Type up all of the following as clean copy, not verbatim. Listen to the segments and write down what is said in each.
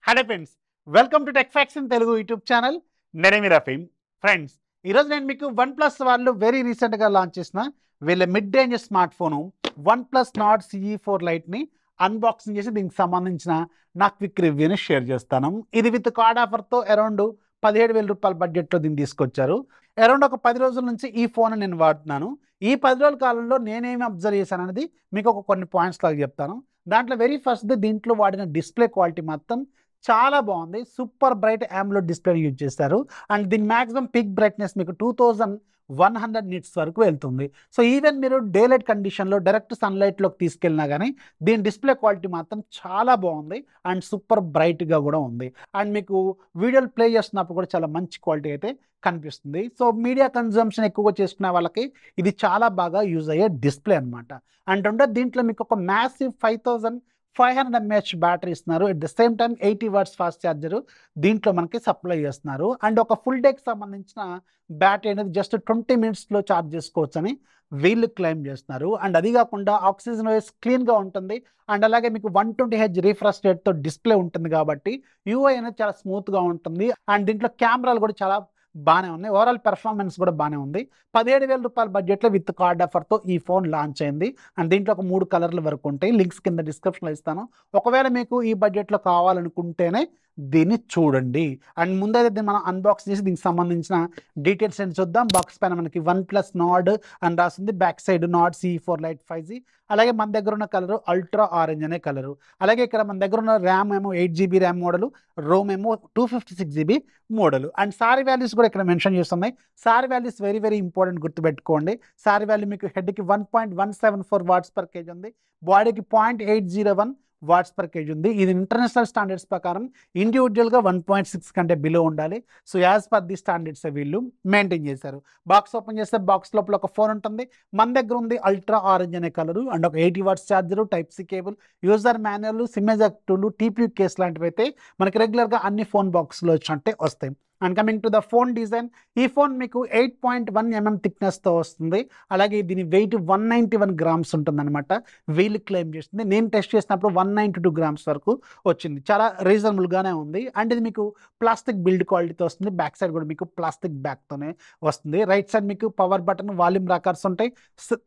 Hello friends, welcome to tech facts in Telugu YouTube channel. నేనే మీ Rafeem. Friends, ఈరోజు నేను మీకు వన్ ప్లస్ వాళ్ళు వెరీ రీసెంట్గా లాంచ్ చేసిన వీళ్ళ mid range smart phone one plus Nord CE4 లైట్ని అన్బాక్సింగ్ చేసి దీనికి సంబంధించిన నా క్విక్ రివ్యూని షేర్ చేస్తాను. ఇది విత్ కార్డ్ ఆఫర్తో అరౌండ్ 17,000 రూపాయల బడ్జెట్లో దీన్ని తీసుకొచ్చారు. అరౌండ్ ఒక 10 రోజుల నుంచి ఈ ఫోన్ నేను వాడుతున్నాను. ఈ 10 రోజుల కాలంలో నేనేమి అబ్జర్వ్ చేశాను అనేది మీకు ఒక కొన్ని పాయింట్స్ లాగా చెప్తాను. దాంట్లో వెరీ ఫస్ట్ దీంట్లో వాడిన డిస్ప్లే క్వాలిటీ మొత్తం చాలా బాగుంది. Super bright AMOLED display use చేశారు. అండ్ దీని మ్యాక్సిమం పిక్ బ్రైట్నెస్ మీకు 2100 నిట్స్ వరకు వెళ్తుంది. సో ఈవెన్ మీరు డే లైట్ కండిషన్లో డైరెక్ట్ సన్లైట్లోకి తీసుకెళ్ళినా కానీ దీని డిస్ప్లే క్వాలిటీ మాత్రం చాలా బాగుంది అండ్ సూపర్ బ్రైట్గా కూడా ఉంది. అండ్ మీకు వీడియోలు ప్లే చేస్తున్నప్పుడు కూడా చాలా మంచి క్వాలిటీ అయితే కనిపిస్తుంది. సో మీడియా కన్జంప్షన్ ఎక్కువగా చేసుకునే వాళ్ళకి ఇది చాలా బాగా యూజ్ అయ్యే డిస్ప్లే అనమాట. అండ్ రెండో దీంట్లో మీకు ఒక మ్యాసివ్ 5500 mAh బ్యాటరీ ఇస్తున్నారు. At the same time 80 watts fast charger దీంట్లో మనకి సప్లై చేస్తున్నారు. అండ్ ఒక ఫుల్ డేకి సంబంధించిన బ్యాటరీ అనేది జస్ట్ 20 మినిట్స్లో ఛార్జ్ చేసుకోవచ్చు అని వీళ్ళు క్లెయిమ్ చేస్తున్నారు. అండ్ అది కాకుండా ఆక్సిజన్ వాయిస్ క్లీన్గా ఉంటుంది. అండ్ అలాగే మీకు 120Hz రీఫ్రెష్ రేట్తో డిస్ప్లే ఉంటుంది కాబట్టి UI అనేది చాలా స్మూత్గా ఉంటుంది. అండ్ దీంట్లో కెమెరాలు కూడా చాలా బాగానే ఉన్నాయి. ఓవరాల్ పెర్ఫార్మెన్స్ కూడా బాగానే ఉంది. 17,000 రూపాయల బడ్జెట్లో విత్ కార్డ్ ఆఫర్తో ఈ ఫోన్ లాంచ్ అయింది. అండ్ దీంట్లో ఒక 3 కలర్ల వరకు ఉంటాయి. లింక్స్ కింద డిస్క్రిప్షన్లో ఇస్తాను. ఒకవేళ మీకు ఈ బడ్జెట్లో కావాలనుకుంటేనే దీన్ని చూడండి. అండ్ ముందైతే దీన్ని మనం అన్బాక్స్ చేసి దీనికి సంబంధించిన డీటెయిల్స్ అని చూద్దాం. బాక్స్ పైన మనకి వన్ ప్లస్ నాడ్ అని రాస్తుంది. బ్యాక్ సైడ్ నాడ్ CE4 లైట్ 5G. అలాగే మన దగ్గర ఉన్న కలరు అల్ట్రా ఆరెంజ్ అనే కలరు. అలాగే ఇక్కడ మన దగ్గర ఉన్న ర్యామ్ ఏమో 8GB ర్యామ్ మోడలు, రోమ్ ఏమో 256GB model. And sorry values కూడా ఇక్కడ మెన్షన్ చేస్తున్నాయి. Sorry values very very important, గుర్తుపెట్టుకోండి. సారీ వాల్యూ మీకు హెడ్కి 1.174 వాట్స్ పర్ కేజీ ఉంది. బాడీకి 0.801 వాట్స్ పర్ కేజీ ఉంది. ఇది ఇంటర్నేషనల్ స్టాండర్డ్స్ ప్రకారం ఇండివిజువల్గా 1.6 కంటే బిలో ఉండాలి. So as per the standards వీళ్ళు మెయింటైన్ చేశారు. బాక్స్ ఓపెన్ చేస్తే బాక్స్ లోపల ఒక ఫోన్ ఉంటుంది. మన దగ్గర ఉంది అల్ట్రా ఆరెంజ్ అనే కలరు అండ్ ఒక 80 watts charger, Type-C cable, user manual, sim ఎజెక్టర్లు, TPU కేస్ లాంటివి అయితే మనకి రెగ్యులర్గా అన్ని ఫోన్ బాక్స్లో వచ్చినట్టే వస్తాయి. And coming to the phone design, ఈ ఫోన్ మీకు 8.1 mm థిక్నెస్తో వస్తుంది. అలాగే దీని వెయిట్ 191 గ్రామ్స్ ఉంటుందన్నమాట. వీళ్ళు క్లెయిమ్ చేస్తుంది. నేను టెస్ట్ చేసినప్పుడు 192 గ్రామ్స్ వరకు వచ్చింది. చాలా రీజనబుల్గానే ఉంది. అండ్ ఇది మీకు ప్లాస్టిక్ బిల్డ్ క్వాలిటీతో వస్తుంది. బ్యాక్ సైడ్ కూడా మీకు ప్లాస్టిక్ బ్యాక్తోనే వస్తుంది. రైట్ సైడ్ మీకు పవర్ బటన్, వాల్యూమ్ రాకర్స్ ఉంటాయి.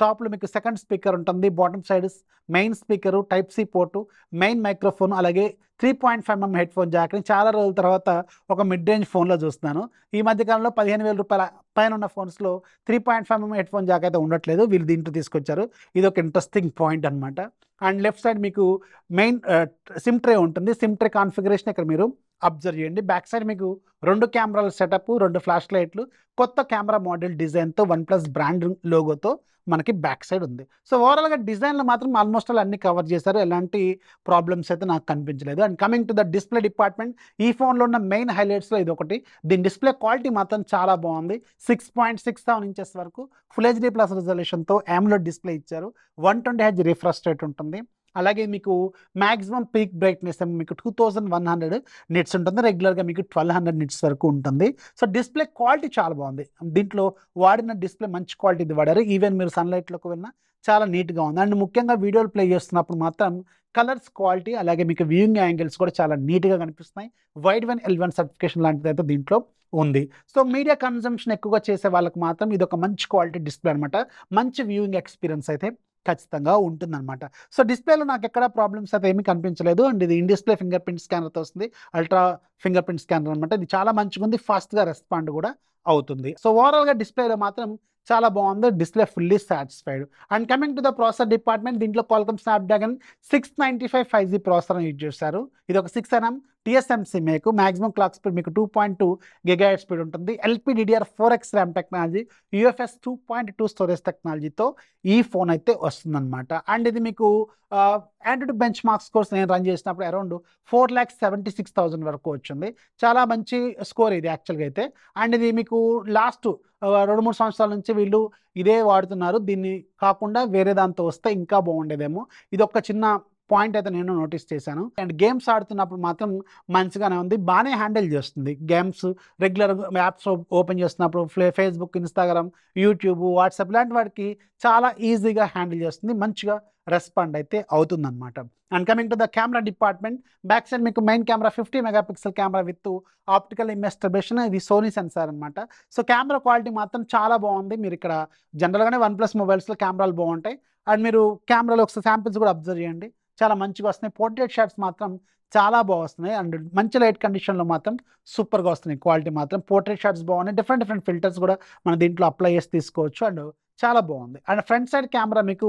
టాప్లో మీకు సెకండ్ స్పీకర్ ఉంటుంది. Bottom side main speaker, Type-C port, main microphone, అలాగే 3.5 mm హెడ్ ఫోన్ జాక్ని చాలా రోజుల తర్వాత ఒక మిడ్ రేంజ్ ఫోన్లో చూస్తున్నాను. ఈ మధ్యకాలంలో 15,000 రూపాయల పైన ఉన్న ఫోన్స్లో 3.5 mm హెడ్ ఫోన్ జాక్ అయితే ఉండట్లేదు. వీళ్ళు దీంట్లో తీసుకొచ్చారు. ఇది ఒక ఇంట్రెస్టింగ్ పాయింట్ అనమాట. అండ్ లెఫ్ట్ సైడ్ మీకు మెయిన్ సిమ్ ట్రే ఉంటుంది. సిమ్ ట్రే కాన్ఫిగరేషన్ ఇక్కడ మీరు అబ్జర్వ్ చేయండి. బ్యాక్ సైడ్ మీకు 2 కెమెరాల సెటప్, 2 ఫ్లాష్ లైట్లు, కొత్త కెమెరా మోడల్ డిజైన్తో వన్ ప్లస్ బ్రాండ్ లోగోతో మనకి బ్యాక్ సైడ్ ఉంది. సో ఓవరాల్గా డిజైన్లో మాత్రం ఆల్మోస్ట్ అన్ని కవర్ చేశారు. ఎలాంటి ప్రాబ్లమ్స్ అయితే నాకు కనిపించలేదు. And coming to the display department, ఈ ఫోన్లో ఉన్న మెయిన్ హైలైట్స్లో ఇది ఒకటి. దీని డిస్ప్లే క్వాలిటీ మాత్రం చాలా బాగుంది. 6.67 ఇంచెస్ వరకు ఫుల్ HD+ రిజల్యూషన్తో AMOLED డిస్ప్లే ఇచ్చారు. 120Hz రిఫ్రెష్ రేట్ ఉంటుంది. అలాగే మీకు మ్యాక్సిమం పీక్ బ్రైట్నెస్ మీకు 2100 నిట్స్ ఉంటుంది. రెగ్యులర్గా మీకు 1200 నిట్స్ వరకు ఉంటుంది. సో డిస్ప్లే క్వాలిటీ చాలా బాగుంది. దీంట్లో వాడిన డిస్ప్లే మంచి క్వాలిటీది వాడారు. ఈవెన్ మీరు సన్లైట్లోకి వెళ్ళినా చాలా నీట్గా ఉంది. అండ్ ముఖ్యంగా వీడియోలు ప్లే చేస్తున్నప్పుడు మాత్రం కలర్స్ క్వాలిటీ, అలాగే మీకు వ్యూయింగ్ యాంగిల్స్ కూడా చాలా నీట్గా కనిపిస్తున్నాయి. వైడ్ వన్ L1 సర్టిఫికేషన్ లాంటిది అయితే దీంట్లో ఉంది. సో మీడియా కన్జంప్షన్ ఎక్కువగా చేసే వాళ్ళకి మాత్రం ఇది ఒక మంచి క్వాలిటీ డిస్ప్లే అనమాట. మంచి వ్యూయింగ్ ఎక్స్పీరియన్స్ అయితే ఖచ్చితంగా ఉంటుందన్నమాట. సో డిస్ప్లేలో నాకు ఎక్కడ ప్రాబ్లమ్స్ అయితే ఏమీ కనిపించలేదు. అండ్ ఇది ఇన్ డిస్ప్లే ఫింగర్ ప్రింట్ స్కానర్తో వస్తుంది. అల్ట్రా ఫింగర్ ప్రింట్ స్కానర్ అనమాట. ఇది చాలా మంచిగా ఉంది. ఫాస్ట్గా రెస్పాండ్ కూడా అవుతుంది. సో ఓవరాల్గా డిస్ప్లేలో మాత్రం చాలా బాగుంది. Display fully satisfied. And coming to the processor department, దీంట్లో Qualcomm Snapdragon 695 5G processor use చేశారు. ఇది ఒక 6nm TSMC మేకు. మ్యాక్సిమం క్లాక్ స్పీడ్ మీకు 2.2 GHz స్పీడ్ ఉంటుంది. LPDDR4X RAM technology, UFS 2.2 storage టెక్నాలజీతో ఈ ఫోన్ అయితే వస్తుందన్నమాట. అండ్ ఇది మీకు Antutu బెంచ్ మార్క్ స్కోర్స్ నేను రన్ చేసినప్పుడు అరౌండ్ 4,76,000 వరకు వచ్చింది. చాలా మంచి స్కోర్ ఇది యాక్చువల్గా అయితే. అండ్ ఇది మీకు లాస్ట్ 2-3 సంవత్సరాల నుంచి వీళ్ళు ఇదే వాడుతున్నారు. దీన్ని కాకుండా వేరే దాంతో వస్తే ఇంకా బాగుండేదేమో. ఇది ఒక చిన్న పాయింట్ అయితే నేను నోటీస్ చేశాను. అండ్ గేమ్స్ ఆడుతున్నప్పుడు మాత్రం మంచిగానే ఉంది, బాగానే హ్యాండిల్ చేస్తుంది గేమ్స్. రెగ్యులర్ యాప్స్ ఓపెన్ చేస్తున్నప్పుడు ఫేస్బుక్, ఇన్స్టాగ్రామ్, యూట్యూబ్, వాట్సాప్ ఇలాంటి వాటికి చాలా ఈజీగా హ్యాండిల్ చేస్తుంది, మంచిగా రెస్పాండ్ అయితే అవుతుందన్నమాట. And coming to the camera department, back side మీకు main camera 50 megapixel camera with optical image stabilisation, ఇది సోనీ సెన్సార్ అనమాట. సో కెమెరా క్వాలిటీ మాత్రం చాలా బాగుంది. మీరు ఇక్కడ జనరల్గానే OnePlus మొబైల్స్లో కెమెరాలు బాగుంటాయి. అండ్ మీరు కెమెరాలో ఒకసారి శాంపిల్స్ కూడా అబ్జర్వ్ చేయండి, చాలా మంచిగా వస్తున్నాయి. పోర్ట్రేట్ షాట్స్ మాత్రం చాలా బాగా వస్తున్నాయి. అండ్ మంచి లైట్ కండిషన్లో మాత్రం సూపర్గా వస్తున్నాయి. క్వాలిటీ మాత్రం పోర్ట్రేట్ షాట్స్ బాగున్నాయి. డిఫరెంట్ ఫిల్టర్స్ కూడా మనం దీంట్లో అప్లై చేసి తీసుకోవచ్చు. అండ్ చాలా బాగుంది. అండ్ ఫ్రంట్ సైడ్ కెమెరా మీకు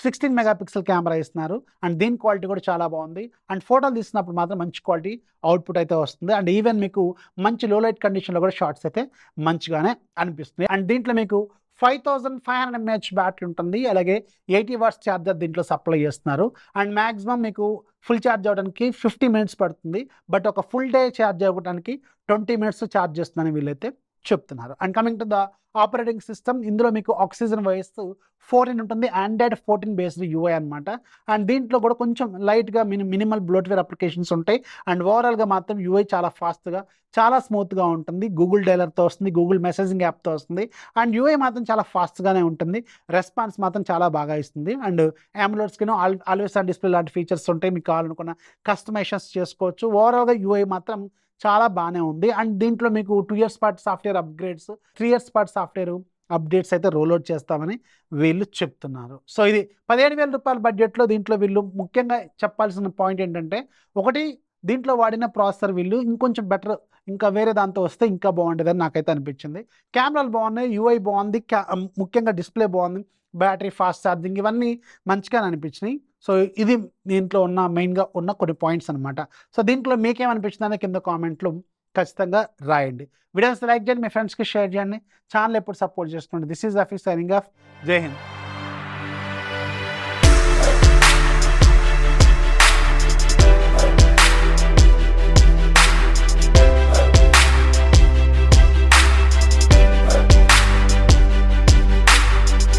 16 మెగాపిక్సెల్ కెమెరా ఇస్తున్నారు. అండ్ దీని క్వాలిటీ కూడా చాలా బాగుంది. అండ్ ఫోటోలు తీసినప్పుడు మాత్రం మంచి క్వాలిటీ అవుట్పుట్ అయితే వస్తుంది. అండ్ ఈవెన్ మీకు మంచి లో లైట్ కండిషన్లో కూడా షార్ట్స్ అయితే మంచిగానే అనిపిస్తుంది. అండ్ దీంట్లో మీకు 5500 mAh బ్యాటరీ ఉంటుంది. అలాగే 80 వాట్స్ ఛార్జర్ దీంట్లో సప్లై చేస్తున్నారు. అండ్ మ్యాక్సిమం మీకు ఫుల్ ఛార్జ్ అవ్వడానికి 50 మినిట్స్ పడుతుంది. బట్ ఒక ఫుల్ డే ఛార్జ్ అవ్వడానికి 20 మినిట్స్ ఛార్జ్ చేస్తుందని వీళ్ళైతే చెప్తున్నారు. And coming to the operating system, ఇందులో మీకు ఆక్సిజన్ వాయిస్ 14 ఉంటుంది. ఆండ్రాయిడ్ 14 బేస్డ్ యూఐ అనమాట. అండ్ దీంట్లో కూడా కొంచెం లైట్గా మినిమల్ బ్లోట్వేర్ అప్లికేషన్స్ ఉంటాయి. అండ్ ఓవరాల్గా మాత్రం యూఐ చాలా ఫాస్ట్గా, చాలా స్మూత్గా ఉంటుంది. గూగుల్ డైలర్తో వస్తుంది, గూగుల్ మెసేజింగ్ యాప్తో వస్తుంది. అండ్ యూఐ మాత్రం చాలా ఫాస్ట్గానే ఉంటుంది. రెస్పాన్స్ మాత్రం చాలా బాగా ఇస్తుంది. And AMOLED screen, always on display లాంటి ఫీచర్స్ ఉంటాయి. మీకు కావాలనుకున్న కస్టమైజేషన్స్ చేసుకోవచ్చు. ఓవరాల్గా యూఐ మాత్రం చాలా బాగానే ఉంది. అండ్ దీంట్లో మీకు 2 years పాటు సాఫ్ట్వేర్ అప్గ్రేడ్స్, 3 years పాటు సాఫ్ట్వేర్ అప్డేట్స్ అయితే రోల్అవుట్ చేస్తామని వీళ్ళు చెప్తున్నారు. సో ఇది 17,000 రూపాయల బడ్జెట్లో దీంట్లో వీళ్ళు ముఖ్యంగా చెప్పాల్సిన పాయింట్ ఏంటంటే, ఒకటి దీంట్లో వాడిన ప్రాసెసర్ వీళ్ళు ఇంకొంచెం బెటర్, ఇంకా వేరే దాంతో వస్తే ఇంకా బాగుంటుందని నాకైతే అనిపించింది. కెమెరాలు బాగున్నాయి, యూఐ బాగుంది, ముఖ్యంగా డిస్ప్లే బాగుంది, బ్యాటరీ, ఫాస్ట్ ఛార్జింగ్ ఇవన్నీ మంచిగా అనిపించినాయి. సో ఇది దీంట్లో ఉన్న మెయిన్గా ఉన్న కొన్ని పాయింట్స్ అనమాట. సో దీంట్లో మీకేమనిపించిందని కింద కామెంట్లో ఖచ్చితంగా రాయండి. వీడియోస్ లైక్ చేయండి, మీ ఫ్రెండ్స్కి షేర్ చేయండి. ఛానల్ ఎప్పుడు సపోర్ట్ చేసుకోండి. This is Rafi signing off. జై హింద్.